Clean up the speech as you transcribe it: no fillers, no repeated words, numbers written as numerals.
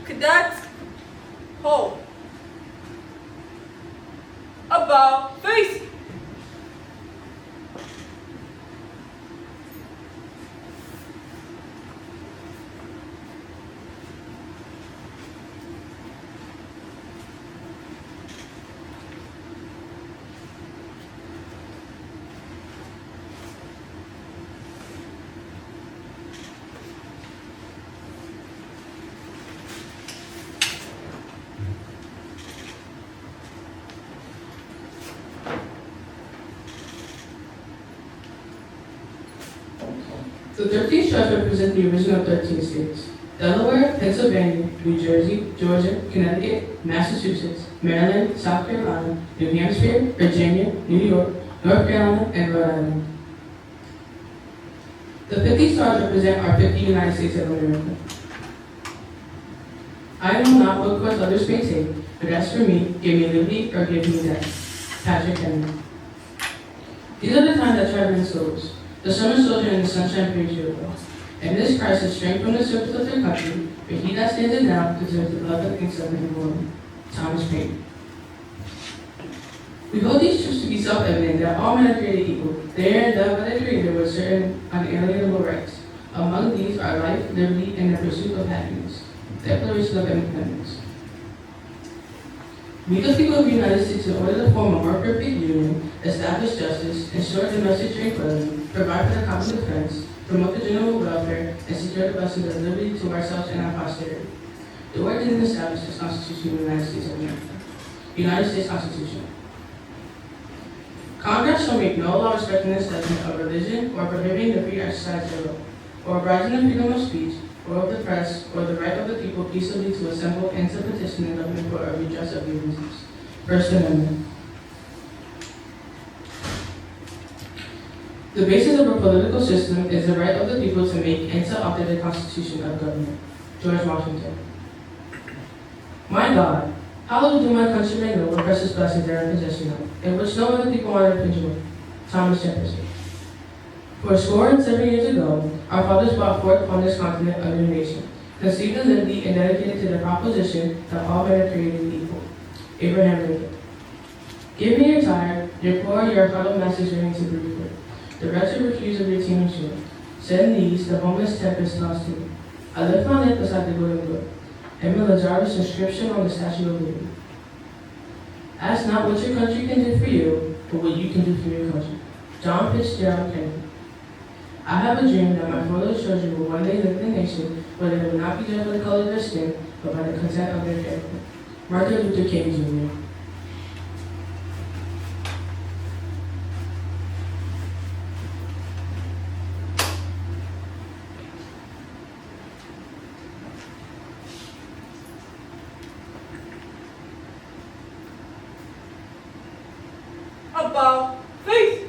Cadets, hold. About face. The 13 stripes represent the original 13 states: Delaware, Pennsylvania, New Jersey, Georgia, Connecticut, Massachusetts, Maryland, South Carolina, New Hampshire, Virginia, New York, North Carolina, and Rhode Island. The 50 stars represent our 50 United States of America. I know not what course others may take, but as for me, give me liberty or give me death. Patrick Henry. These are the times that try to win souls. The summer soldier and the sunshine praise you, Lord. In this crisis, strength from the service of their country, but he that stands it down deserves the blood that thinks of him Lord. Thomas Paine. We hold these truths to be self-evident that all men are created equal. They are endowed by their Creator with certain unalienable rights. Among these are life, liberty, and the pursuit of happiness. Declaration of Independence. We, the people of the United States, in order to form a more perfect union, establish justice, ensure domestic tranquility, provide for the common defense, promote the general welfare, and secure the blessings of liberty to ourselves and our posterity. The word is established as Constitution of the United States of America. United States Constitution. Congress shall make no law respecting the establishment of religion or prohibiting the free exercise thereof, or abridging the freedom of speech, or of the press, or the right of the people peaceably to assemble and to petition the government for a redress of grievances. First Amendment. The basis of a political system is the right of the people to make and to alter the constitution of government. George Washington. My God, hallowed do my countrymen know what precious blessings they are in possession of, and which no other people on earth enjoy. Thomas Jefferson. For 67 years ago, our fathers brought forth upon this continent a new nation, conceived in liberty and dedicated to the proposition that all men are created equal. Abraham Lincoln. Give me your tired, your poor, your huddled masses yearning to breathe free. The wretched refuse of your teeming shore. Send these, the homeless tempest tossed to me. I lift my lamp beside the golden brook, and will Lazarus' inscription on the Statue of Liberty. Ask not what your country can do for you, but what you can do for your country. John Fitzgerald Kennedy. I have a dream that my 4 little children will one day live in a nation where they will not be judged by the color of their skin, but by the content of their character. Martin Luther King Jr. About face.